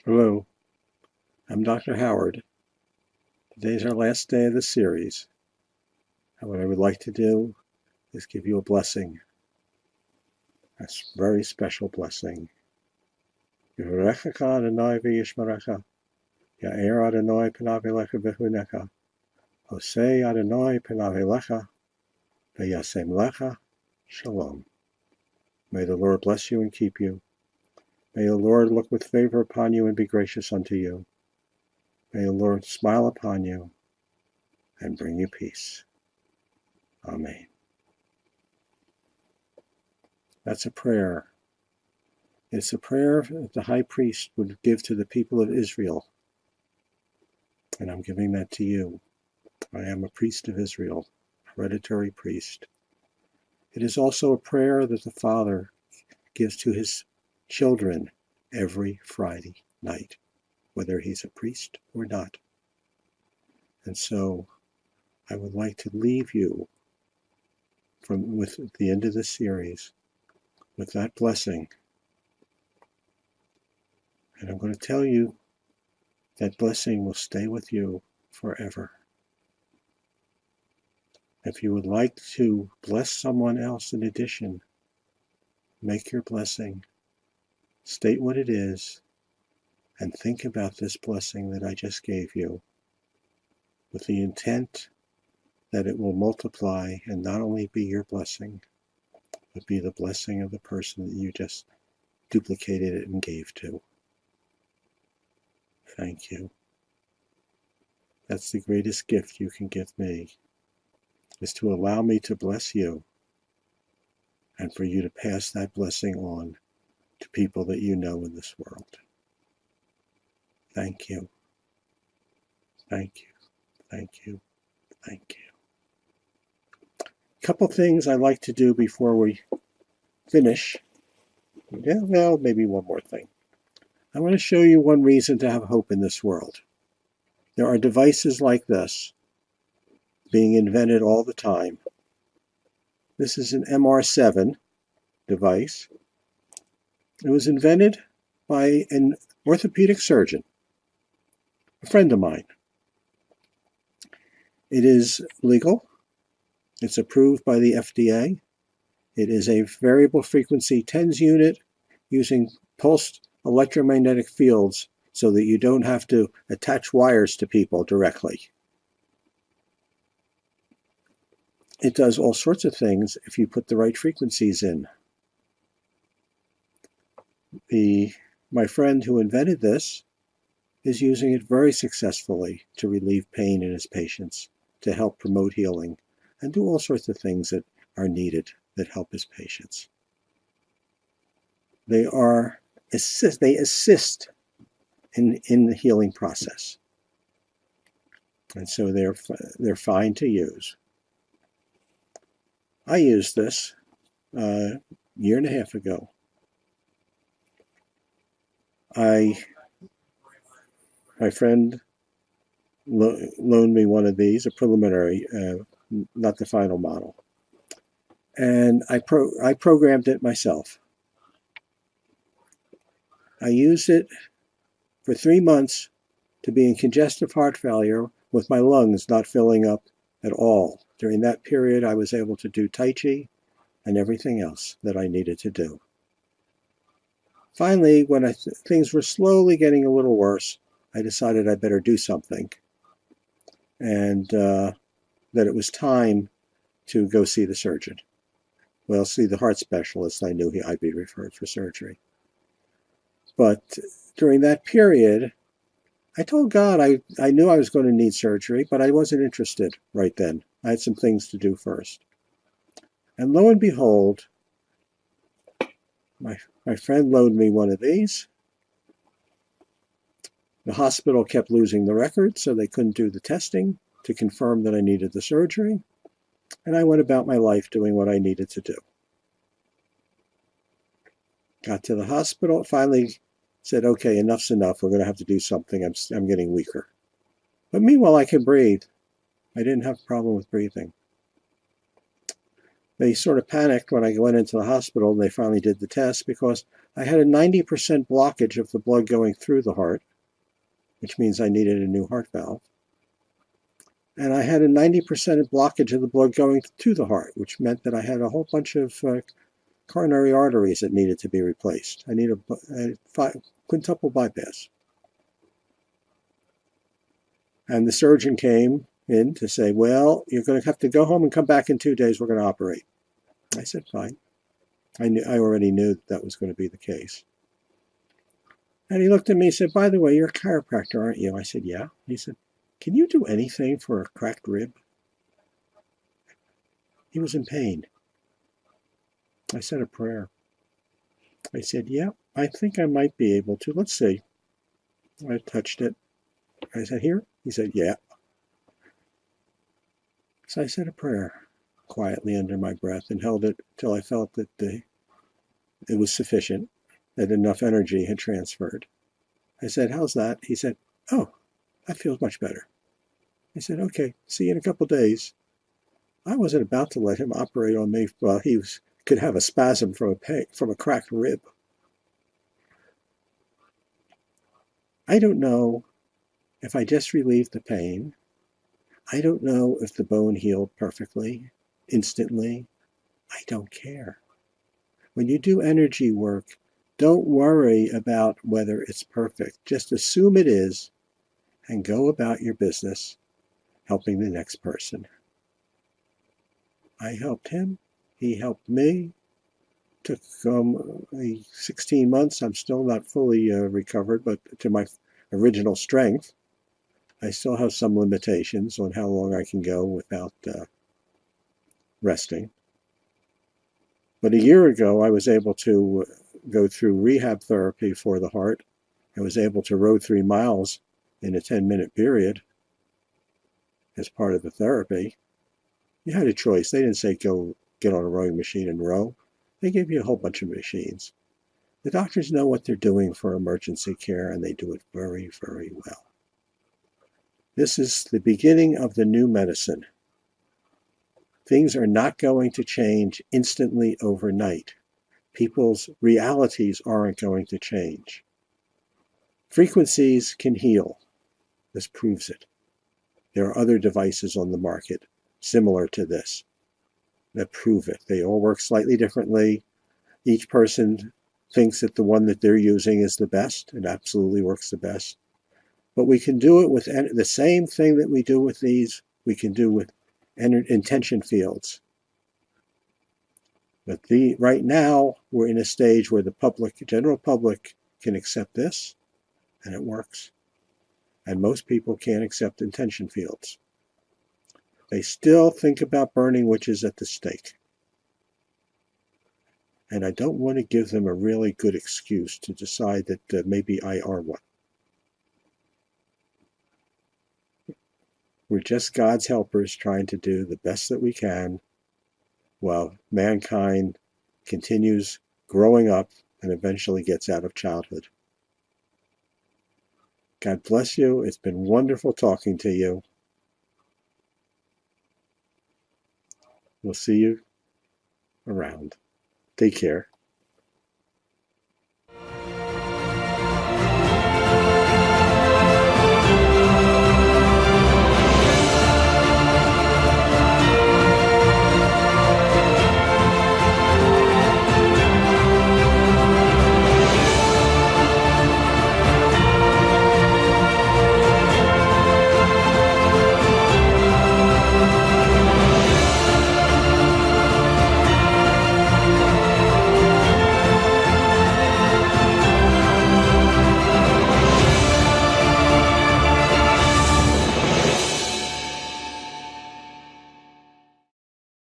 Hello, I'm Dr. Howard. Today's our last day of the series. And what I would like to do is give you a blessing, a very special blessing. Yivarechecha Adonai v'yishmerecha, Ya'er Adonai panav elecha v'chunecha, Hosei Adonai panav elecha, v'yasem lecha shalom. May the Lord bless you and keep you. May the Lord look with favor upon you and be gracious unto you. May the Lord smile upon you and bring you peace. Amen. That's a prayer. It's a prayer that the high priest would give to the people of Israel. And I'm giving that to you. I am a priest of Israel, hereditary priest. It is also a prayer that the Father gives to his children every Friday night, whether he's a priest or not. And so I would like to leave you with the end of this series with that blessing. And I'm going to tell you that blessing will stay with you forever. If you would like to bless someone else in addition, make your blessing, state what it is, and think about this blessing that I just gave you with the intent that it will multiply and not only be your blessing, but be the blessing of the person that you just duplicated it and gave to. Thank you. That's the greatest gift you can give me, is to allow me to bless you and for you to pass that blessing on to people that you know in this world. Thank you. Thank you. Thank you. Thank you. A couple things I like to do before we finish. Yeah, well, maybe one more thing. I want to show you one reason to have hope in this world. There are devices like this being invented all the time. This is an MR7 device. It was invented by an orthopedic surgeon, a friend of mine. It is legal. It's approved by the FDA. It is a variable frequency TENS unit using pulsed electromagnetic fields so that you don't have to attach wires to people directly. It does all sorts of things if you put the right frequencies in. My friend who invented this is using it very successfully to relieve pain in his patients, to help promote healing, and do all sorts of things that are needed that help his patients. They assist in the healing process, and so they're fine to use. I used this a year and a half ago. My friend loaned me one of these, a preliminary, not the final model, and I programmed it myself. I used it for 3 months to be in congestive heart failure with my lungs not filling up at all. During that period, I was able to do Tai Chi and everything else that I needed to do. Finally, when things were slowly getting a little worse, I decided I better do something, and that it was time to go see the surgeon. Well, see the heart specialist. I knew I'd be referred for surgery. But during that period, I told God I knew I was going to need surgery, but I wasn't interested right then. I had some things to do first. And lo and behold, my friend loaned me one of these. The hospital kept losing the record, so they couldn't do the testing to confirm that I needed the surgery. And I went about my life doing what I needed to do. Got to the hospital, finally said, okay, enough's enough. We're going to have to do something. I'm getting weaker. But meanwhile, I can breathe. I didn't have a problem with breathing. They sort of panicked when I went into the hospital and they finally did the test because I had a 90% blockage of the blood going through the heart, which means I needed a new heart valve. And I had a 90% blockage of the blood going to the heart, which meant that I had a whole bunch of coronary arteries that needed to be replaced. I needed a quintuple bypass. And the surgeon came in to say, well, you're going to have to go home and come back in 2 days. We're going to operate. I said, fine. I already knew that was going to be the case. And he looked at me and said, by the way, you're a chiropractor, aren't you? I said, yeah. He said, can you do anything for a cracked rib? He was in pain. I said a prayer. I said, yeah, I think I might be able to. Let's see. I touched it. I said, here? He said, yeah. So I said a prayer quietly under my breath and held it till I felt that it was sufficient, that enough energy had transferred. I said, how's that? He said, oh, that feels much better. I said, okay, see you in a couple of days. I wasn't about to let him operate on me while he could have a spasm from a cracked rib. I don't know if I just relieved the pain. I don't know if the bone healed perfectly, instantly. I don't care. When you do energy work, don't worry about whether it's perfect. Just assume it is and go about your business helping the next person. I helped him. He helped me. Took 16 months. I'm still not fully recovered, but to my original strength. I still have some limitations on how long I can go without resting. But a year ago, I was able to go through rehab therapy for the heart. I was able to row 3 miles in a 10-minute period as part of the therapy. You had a choice. They didn't say go get on a rowing machine and row. They gave you a whole bunch of machines. The doctors know what they're doing for emergency care, and they do it very, very well. This is the beginning of the new medicine. Things are not going to change instantly overnight. People's realities aren't going to change. Frequencies can heal. This proves it. There are other devices on the market similar to this that prove it. They all work slightly differently. Each person thinks that the one that they're using is the best. It absolutely works the best. But we can do it with the same thing that we do with these, we can do with intention fields. But right now, we're in a stage where the general public can accept this, and it works. And most people can't accept intention fields. They still think about burning witches at the stake. And I don't want to give them a really good excuse to decide that maybe I are one. We're just God's helpers trying to do the best that we can while mankind continues growing up and eventually gets out of childhood. God bless you. It's been wonderful talking to you. We'll see you around. Take care.